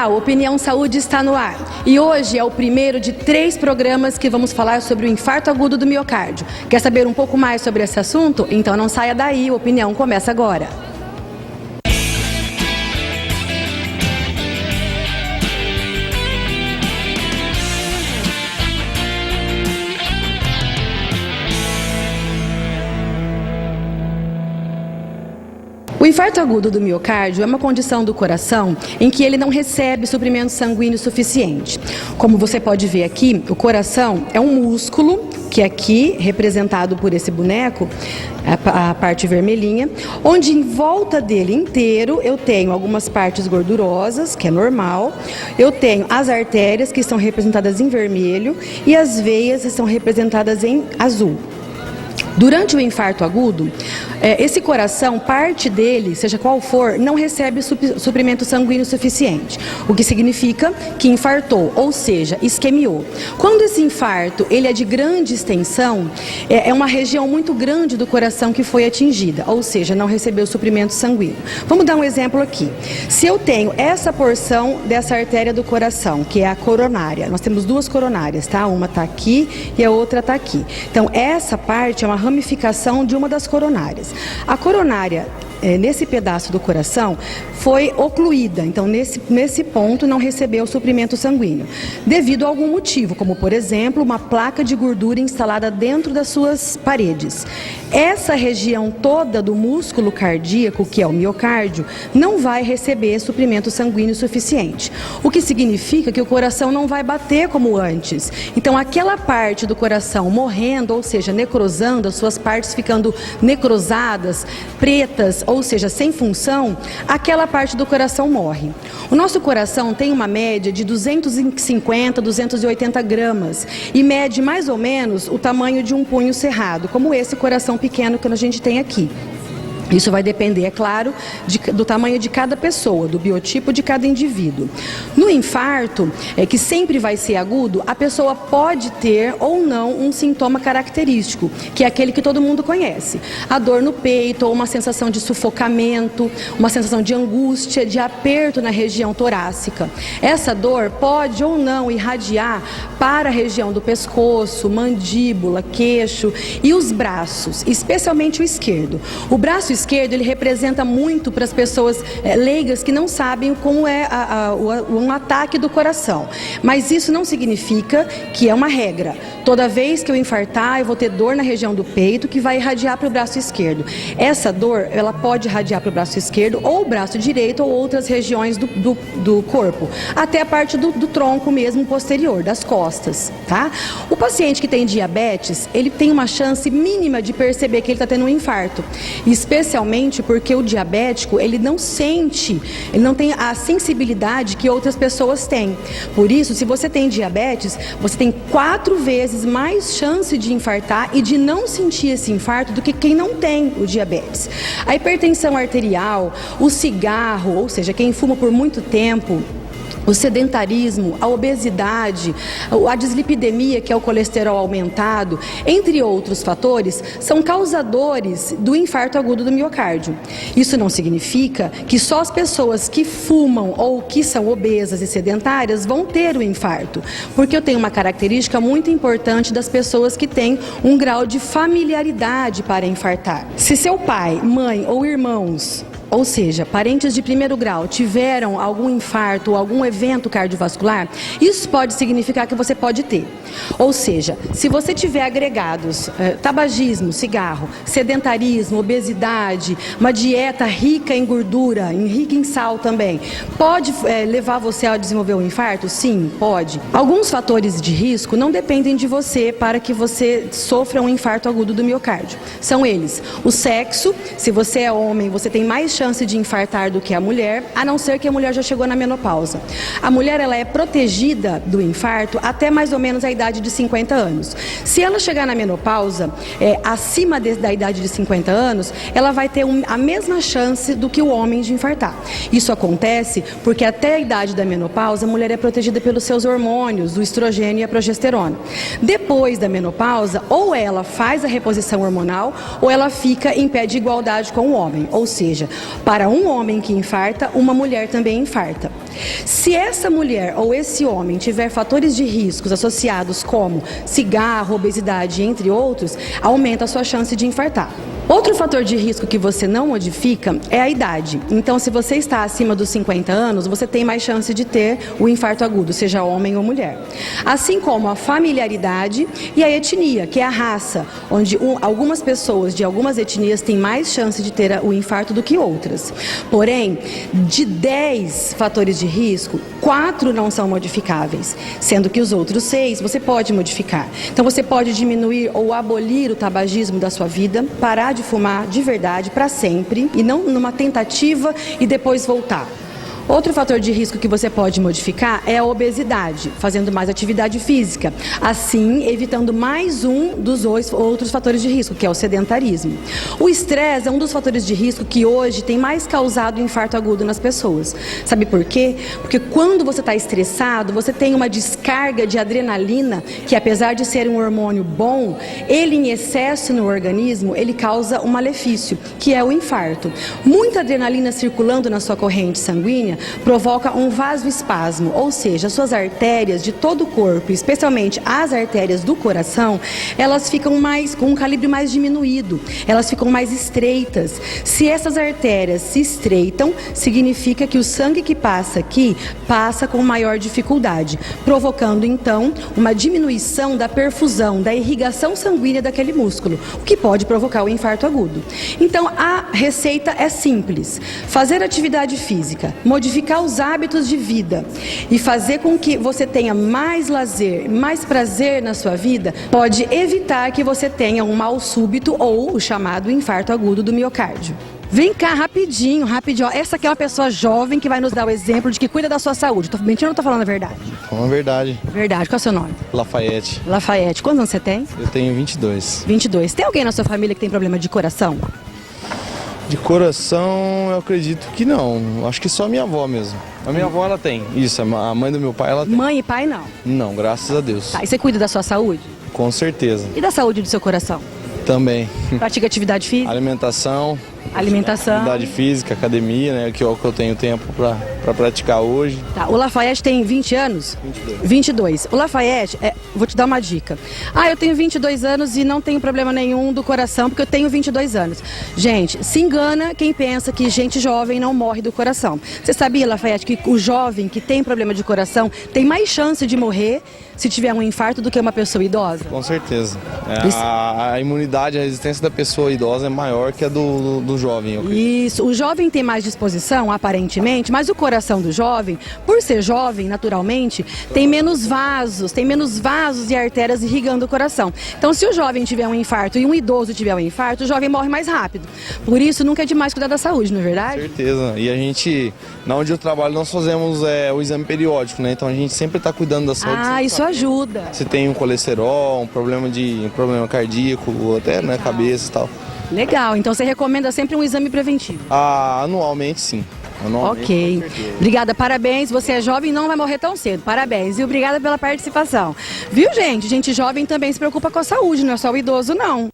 Olá, o Opinião Saúde está no ar e hoje é o primeiro de 3 programas que vamos falar sobre o infarto agudo do miocárdio. Quer saber um pouco mais sobre esse assunto? Então não saia daí, o Opinião começa agora. O infarto agudo do miocárdio é uma condição do coração em que ele não recebe suprimento sanguíneo suficiente. Como você pode ver aqui, o coração é um músculo, que é aqui representado por esse boneco, a parte vermelhinha, onde em volta dele inteiro eu tenho algumas partes gordurosas, que é normal, eu tenho as artérias, que estão representadas em vermelho, e as veias que são representadas em azul. Durante o infarto agudo, esse coração, parte dele, seja qual for, não recebe suprimento sanguíneo suficiente, o que significa que infartou, ou seja, isquemiou. Quando esse infarto ele é de grande extensão, é uma região muito grande do coração que foi atingida, ou seja, não recebeu suprimento sanguíneo. Vamos dar um exemplo aqui. Se eu tenho essa porção dessa artéria do coração, que é a coronária, nós temos 2 coronárias, tá? Uma está aqui e a outra está aqui. Então, essa parte é uma ramificação de uma das coronárias. A coronária, nesse pedaço do coração, foi ocluída, então nesse ponto não recebeu suprimento sanguíneo, devido a algum motivo, como por exemplo, uma placa de gordura instalada dentro das suas paredes. Essa região toda do músculo cardíaco, que é o miocárdio, não vai receber suprimento sanguíneo suficiente, o que significa que o coração não vai bater como antes. Então aquela parte do coração morrendo, ou seja, necrosando, as suas partes ficando necrosadas, pretas, ou seja, sem função, aquela parte do coração morre. O nosso coração tem uma média de 250, 280 gramas e mede mais ou menos o tamanho de um punho cerrado, como esse coração pequeno que a gente tem aqui. Isso vai depender, é claro, do tamanho de cada pessoa, do biotipo de cada indivíduo. No infarto, que sempre vai ser agudo, a pessoa pode ter ou não um sintoma característico, que é aquele que todo mundo conhece. A dor no peito, ou uma sensação de sufocamento, uma sensação de angústia, de aperto na região torácica. Essa dor pode ou não irradiar para a região do pescoço, mandíbula, queixo e os braços, especialmente o esquerdo. O braço esquerdo, ele representa muito para as pessoas leigas que não sabem como é um ataque do coração. Mas isso não significa que é uma regra. Toda vez que eu infartar, eu vou ter dor na região do peito que vai irradiar para o braço esquerdo. Essa dor, ela pode irradiar para o braço esquerdo ou o braço direito ou outras regiões do corpo. Até a parte do tronco mesmo posterior, das costas, tá? O paciente que tem diabetes, ele tem uma chance mínima de perceber que ele está tendo um infarto. Especialmente porque o diabético, ele não sente, ele não tem a sensibilidade que outras pessoas têm. Por isso, se você tem diabetes, você tem 4 vezes mais chance de infartar e de não sentir esse infarto do que quem não tem o diabetes. A hipertensão arterial, o cigarro, ou seja, quem fuma por muito tempo, o sedentarismo, a obesidade, a dislipidemia, que é o colesterol aumentado, entre outros fatores, são causadores do infarto agudo do miocárdio. Isso não significa que só as pessoas que fumam ou que são obesas e sedentárias vão ter o infarto, porque eu tenho uma característica muito importante das pessoas que têm um grau de familiaridade para infartar. Se seu pai, mãe ou irmãos, ou seja, parentes de primeiro grau, tiveram algum infarto ou algum evento cardiovascular, isso pode significar que você pode ter. Ou seja, se você tiver agregados, tabagismo, cigarro, sedentarismo, obesidade, uma dieta rica em gordura, rica em sal também, pode levar você a desenvolver um infarto? Sim, pode. Alguns fatores de risco não dependem de você para que você sofra um infarto agudo do miocárdio. São eles: o sexo, se você é homem, você tem mais chance de infartar do que a mulher, a não ser que a mulher já chegou na menopausa. A mulher, ela é protegida do infarto até mais ou menos a idade de 50 anos. Se ela chegar na menopausa, acima da idade de 50 anos, ela vai ter a mesma chance do que o homem de infartar. Isso acontece porque até a idade da menopausa, a mulher é protegida pelos seus hormônios, o estrogênio e a progesterona. Depois da menopausa, ou ela faz a reposição hormonal, ou ela fica em pé de igualdade com o homem. Ou seja, para um homem que infarta, uma mulher também infarta. Se essa mulher ou esse homem tiver fatores de riscos associados como cigarro, obesidade, entre outros, aumenta a sua chance de infartar. Outro fator de risco que você não modifica é a idade. Então, se você está acima dos 50 anos, você tem mais chance de ter o infarto agudo, seja homem ou mulher. Assim como a familiaridade e a etnia, que é a raça, onde algumas pessoas de algumas etnias têm mais chance de ter o infarto do que outras. Porém, de 10 fatores de risco, 4 não são modificáveis, sendo que os outros 6 você pode modificar. Então, você pode diminuir ou abolir o tabagismo da sua vida, parar de fumar de verdade para sempre e não numa tentativa e depois voltar. Outro fator de risco que você pode modificar é a obesidade, fazendo mais atividade física, assim evitando mais um dos outros fatores de risco, que é o sedentarismo. O estresse é um dos fatores de risco que hoje tem mais causado infarto agudo nas pessoas. Sabe por quê? Porque quando você está estressado, você tem uma descarga de adrenalina, que apesar de ser um hormônio bom, ele em excesso no organismo, ele causa um malefício, que é o infarto. Muita adrenalina circulando na sua corrente sanguínea provoca um vasoespasmo, ou seja, as suas artérias de todo o corpo, especialmente as artérias do coração, elas ficam com um calibre mais diminuído, elas ficam mais estreitas. Se essas artérias se estreitam, significa que o sangue que passa aqui passa com maior dificuldade, provocando então uma diminuição da perfusão, da irrigação sanguínea daquele músculo, o que pode provocar o infarto agudo. Então a receita é simples: fazer atividade física, modificar os hábitos de vida e fazer com que você tenha mais lazer, mais prazer na sua vida, pode evitar que você tenha um mal súbito ou o chamado infarto agudo do miocárdio. Vem cá, rapidinho. Essa aqui é uma pessoa jovem que vai nos dar o exemplo de que cuida da sua saúde. Tô mentindo ou tô falando a verdade? Falando a verdade. Verdade. Qual é o seu nome? Lafayette. Lafayette. Quantos anos você tem? Eu tenho 22. 22. Tem alguém na sua família que tem problema de coração? De coração, eu acredito que não. Acho que só a minha avó mesmo. A minha avó, ela tem. Isso, a mãe do meu pai, ela tem. Mãe e pai, não? Não, graças a Deus. Tá, e você cuida da sua saúde? Com certeza. E da saúde do seu coração? Também. Pratica atividade física? Alimentação. Alimentação. Atividade física, academia, né? Que é o que eu tenho tempo pra praticar hoje. Tá, o Lafayette tem 20 anos? 22. 22. O Lafayette, vou te dar uma dica. Eu tenho 22 anos e não tenho problema nenhum do coração, porque eu tenho 22 anos. Gente, se engana quem pensa que gente jovem não morre do coração. Você sabia, Lafayette, que o jovem que tem problema de coração tem mais chance de morrer se tiver um infarto do que uma pessoa idosa? Com certeza. A imunidade, a resistência da pessoa idosa é maior que a do jovem. Eu acredito. Isso. O jovem tem mais disposição, aparentemente, mas o coração do jovem, por ser jovem, naturalmente, tem menos vasos e artérias irrigando o coração. Então, se o jovem tiver um infarto e um idoso tiver um infarto, o jovem morre mais rápido. Por isso, nunca é demais cuidar da saúde, não é verdade? Com certeza. E a gente, na onde eu trabalho, nós fazemos o exame periódico, né? Então a gente sempre está cuidando da saúde. Isso ajuda. Se tem um colesterol, um problema cardíaco, ou até cabeça e tal. Legal, então você recomenda sempre um exame preventivo? Anualmente, sim. Anualmente, ok. Obrigada, parabéns. Você é jovem e não vai morrer tão cedo. Parabéns. E obrigada pela participação. Viu, gente? Gente jovem também se preocupa com a saúde, não é só o idoso, não.